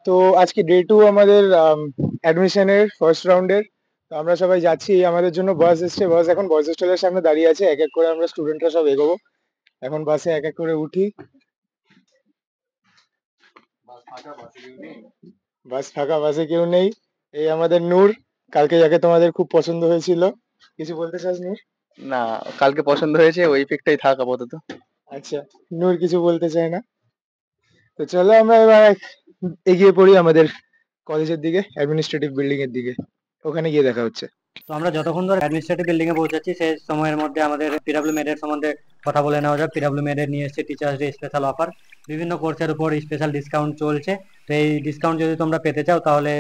তো আজকে ডে 2 আমাদের অ্যাডমিশনের ফার্স্ট রাউন্ডের। তো আমরা সবাই যাচ্ছি। আমাদের জন্য বাস এসছে। বাস এখন বয়েজ হোস্টেলের সামনে দাঁড়িয়ে আছে। এক এক করে আমরা স্টুডেন্টরা সব এগোবো। এখন বাসে এক এক করে উঠি। বাস ফাঁকা, বাসে কেউ নেই। এই আমাদের নূর, কালকে যাকে তোমাদের খুব পছন্দ হয়েছিল। কিছু বলতে চাস নূর? না, কালকে পছন্দ হয়েছে, ওই পিকটাই থাক আপাতত। আচ্ছা, নূর কিছু বলতে চায় না। তো চলো আমরা এবার এগিয়ে পড়ি আমাদের কলেজের দিকে, অ্যাডমিনিস্ট্রেটিভ বিল্ডিং এর দিকে। ওখানে গিয়ে দেখা হচ্ছে। তো আমরা যতক্ষণ ধরে অ্যাডমিনিস্ট্রেটিভ বিল্ডিং এ পৌঁছাচ্ছি সেই সময়ের মধ্যে আমাদের পিডব্লিউ মেড এর সম্বন্ধে কথা বলে নেওয়া যাক। পিডব্লিউ মেড এর নিয়ে এসেছে টিচার্স ডে স্পেশাল অফার। বিভিন্ন কোর্সের উপর স্পেশাল ডিসকাউন্ট চলছে। তো এই ডিসকাউন্ট যদি তোমরা পেতে চাও তাহলে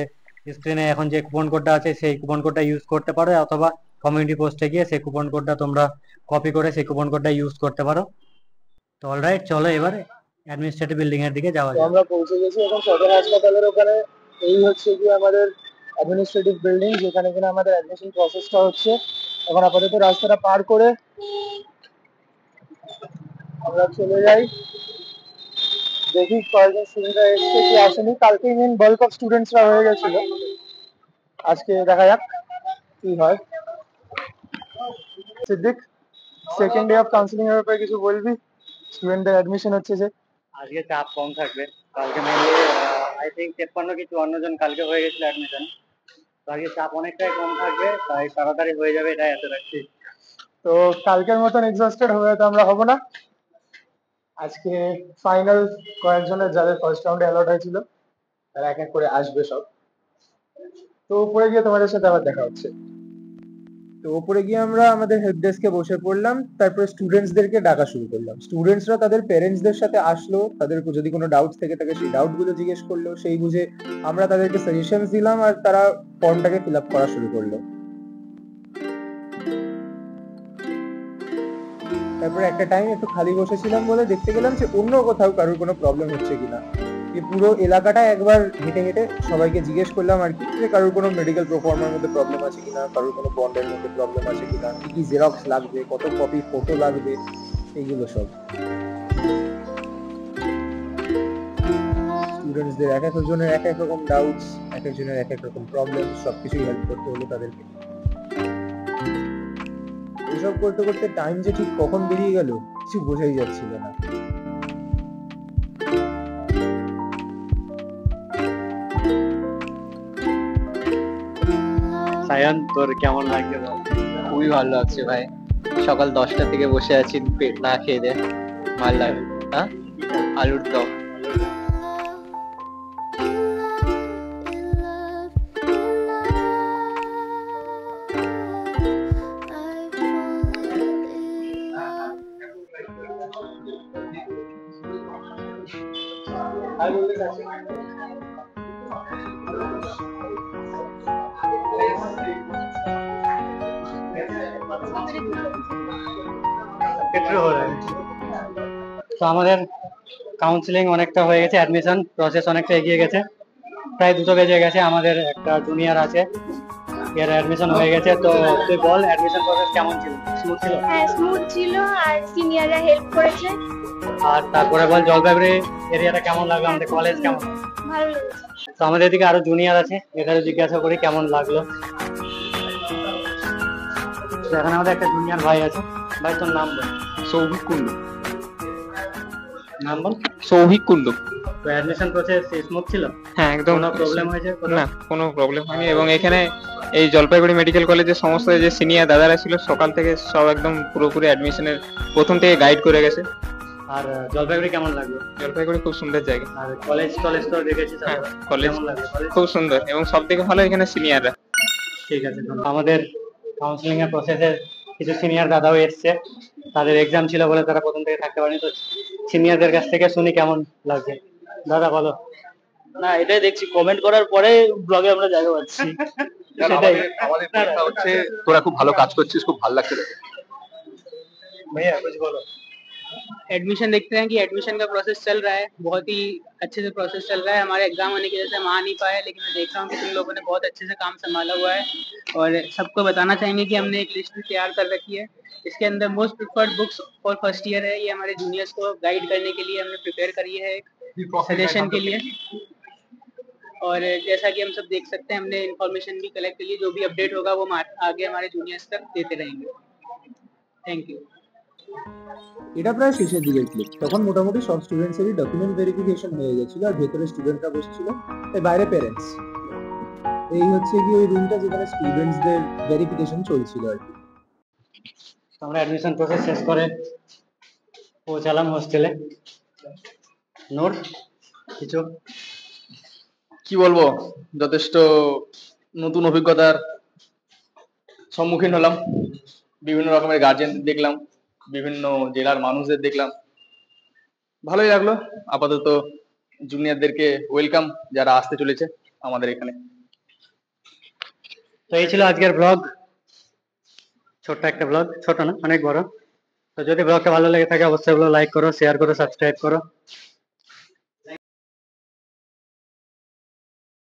স্ক্রিনে এখন যে কুপন কোডটা আছে সেই কুপন কোডটা ইউজ করতে পারো, অথবা কমিউনিটি পোস্টে গিয়ে সেই কুপন কোডটা তোমরা কপি করে সেই কুপন কোডটা ইউজ করতে পারো। তো অলরাইট, চলো এবার অ্যাডমিনিস্ট্রেটিভ বিল্ডিং এর দিকে যাওয়া যাক। আমরা পৌঁছে গেছি এখন সদর হাসপাতালের ওখানে। এই হচ্ছে কি আমাদের অ্যাডমিনিস্ট্রেটিভ বিল্ডিং, যেখানে কিনা আমাদের অ্যাডমিশন প্রসেসটা হচ্ছে। এখন আপাতত রাস্তাটা পার করে আমরা চলে যাই, দেখি কয়েকজন স্টুডেন্টরা এসছে কি আসেনি। কালকেই মেন বাল্ক অফ স্টুডেন্টসরা হয়ে গেছিল। আজকে দেখা যাক কি হয়। Siddique, second day of counselling এর ব্যাপারে কিছু বলবি? স্টুডেন্টদের অ্যাডমিশন হচ্ছে যে। আজকে চাপ কম থাকবে। কালকে মেনলি আই থিঙ্ক 53 কি 54 জন কালকে হয়ে গেছিল অ্যাডমিশন। তো আজকে চাপ অনেকটাই কম থাকবে, তাই তাড়াতাড়ি হয়ে যাবে এটাই আশা রাখছি। তো কালকের মতন এক্সস্টেড হয়ে তো আমরা হব না। আজকে ফাইনাল কয়েকজনের যাদের ফার্স্ট রাউন্ডে অ্যালট হয়েছিল তারা এক এক করে আসবে সব। তো উপরে গিয়ে তোমাদের সাথে আবার দেখা হচ্ছে। তো উপরে গিয়ে আমরা আমাদের হেল্প ডেস্কে বসে পড়লাম। তারপরে স্টুডেন্টসদেরকে ডাকা শুরু করলাম। স্টুডেন্টসরা তাদের প্যারেন্টসদের সাথে আসলো, তাদের যদি কোনো ডাউটস থেকে থাকে সেই ডাউটগুলো জিজ্ঞেস করলো। সেই বুঝে আমরা তাদেরকে সাজেশনস দিলাম আর তারা ফর্মটাকে ফিল আপ করা শুরু করলো। তারপরে একটা টাইম একটু খালি বসেছিলাম বলে দেখতে গেলাম যে অন্য কোথাও কারোর কোনো প্রবলেম হচ্ছে কিনা। এই পুরো এলাকাটা একবার হেঁটে হেঁটে সবাইকে জিজ্ঞেস করলাম আর কি, যে কারোর কোনো মেডিকেল প্রোফর্মার মধ্যে প্রবলেম আছে কিনা, কারোর কোনো বন্ডের মধ্যে প্রবলেম আছে কিনা, কি কি জেরক্স লাগবে, কত কপি ফটো লাগবে, এইগুলো সব। স্টুডেন্টসদের এক এক জনের এক এক রকম ডাউটস, এক একজনের এক এক রকম প্রবলেম, সবকিছুই হেল্প করতে হলো তাদেরকে। এসব করতে করতে টাইম যে ঠিক কখন বেরিয়ে গেল কিছু বোঝাই যাচ্ছিল না। সায়ন, তোর কেমন লাগছে বল? খুবই ভালো লাগছে ভাই। সকাল 10টা থেকে বসে আছি পেট না খেয়ে দে। ভালো লাগে। হ্যাঁ, আলুর দম। তো আমাদের কাউন্সিলিং অনেকটা হয়ে গেছে, অ্যাডমিশন প্রসেস অনেকটা এগিয়ে গেছে, প্রায় 2 বেজে গেছে। আমাদের একটা জুনিয়র আছে, এর অ্যাডমিশন হয়ে গেছে। তো তুই বল, অ্যাডমিশন প্রসেস কেমন ছিল? স্মুথ ছিল? হ্যাঁ, স্মুথ ছিল আর সিনিয়ররা হেল্প করেছে। আর তারপরে বল, জলপাইগুড়ি এরিয়াটা কেমন লাগলো, আমাদের কলেজ কেমন? ভালো লেগেছে। তো আমাদের এদিকে আরো জুনিয়র আছে, এখানে জিজ্ঞাসা করি কেমন লাগলো। তো এখানে আমাদের একটা জুনিয়র ভাই আছে। ভাই, তোর নাম বল। সৌভিক কুন্ডু। নাম বল। সৌভিক কুন্ডু। তো অ্যাডমিশন প্রসেস স্মুথ ছিল? হ্যাঁ, একদম। কোনো প্রবলেম হয়েছে? না, কোনো প্রবলেম হয়নি। এবং এখানে এই জলপাইগুড়ি মেডিকেল কলেজের সমস্ত যে সিনিয়র দাদারা ছিল সকাল থেকে সব একদম পুরোপুরি অ্যাডমিশনের প্রথম থেকে গাইড করে গেছে। আর জলপাইগুড়ি কেমন লাগলো? জলপাইগুড়ি খুব সুন্দর জায়গা। আর কলেজ তো দেখেছি, হ্যাঁ, কলেজ কেমন লাগলো? খুব সুন্দর এবং সব থেকে ভালো এখানে সিনিয়ররা। ঠিক আছে। আমাদের কাউন্সিলিং এর প্রসেসের কিছু সিনিয়র দাদাও এসছে, তাদের এক্সাম ছিল বলে তারা প্রথম থেকে থাকতে পারেনি। তো সিনিয়রদের কাছ থেকে শুনি কেমন লাগছে। দাদা বলো। না, এটাই দেখছি কমেন্ট করার পরে ব্লগে আমরা জায়গা পাচ্ছি। সেটাই আমাদের পরীক্ষা হচ্ছে। তোরা খুব ভালো কাজ করছিস, খুব ভালো লাগছে দেখে। भैया कुछ बोलो। एडमिशन देखते हैं कि एडमिशन का प्रोसेस चल रहा है, बहुत ही अच्छे से प्रोसेस चल रहा है। हमारे एग्जाम होने की वजह से हम आ नहीं पाए, लेकिन मैं देख रहा हूँ कि तुम लोगों ने बहुत अच्छे से काम संभाला हुआ है। और सबको बताना चाहेंगे कि हमने एक लिस्ट भी तैयार कर रखी है। इसके अंदर most preferred books for first year है। ये हमारे जूनियर्स को गाइड करने के लिए हमने प्रिपेयर करी है, एक सजेशन के लिए। और जैसा कि हम सब देख सकते हैं, हमने इन्फॉर्मेशन भी कलेक्ट कर ली, जो भी अपडेट होगा वो आगे हमारे जूनियर्स तक देते रहेंगे। Thank you. এটা প্রায় শেষের দিকের ক্লিপ। তখন মোটামুটি সব স্টুডেন্টসেরই ডকুমেন্ট ভেরিফিকেশন হয়ে গেছিল আর ভেতরে স্টুডেন্টরা বসেছিল, তাই বাইরে পেরেন্টস। এই হচ্ছে কি ওই রুমটা যেখানে স্টুডেন্টসদের ভেরিফিকেশন চলছিল আর কি। আমরা অ্যাডমিশন প্রসেস শেষ করে পৌঁছালাম হোস্টেলে। নূর, কিছু? কি বলবো, যথেষ্ট নতুন অভিজ্ঞতার সম্মুখীন হলাম। বিভিন্ন রকমের গার্জেনদের দেখলাম, বিভিন্ন জেলার মানুষদের দেখলাম, ভালোই লাগলো। আপাতত জুনিয়রদেরকে ওয়েলকাম যারা আসতে চলেছে আমাদের এখানে। তো এই ছিল আজকের ব্লগ, ছোট্ট একটা ব্লগ, ছোট না অনেক বড়। তো যদি ব্লগটা ভালো লেগে থাকে অবশ্যই লাইক করো, শেয়ার করো, সাবস্ক্রাইব করো।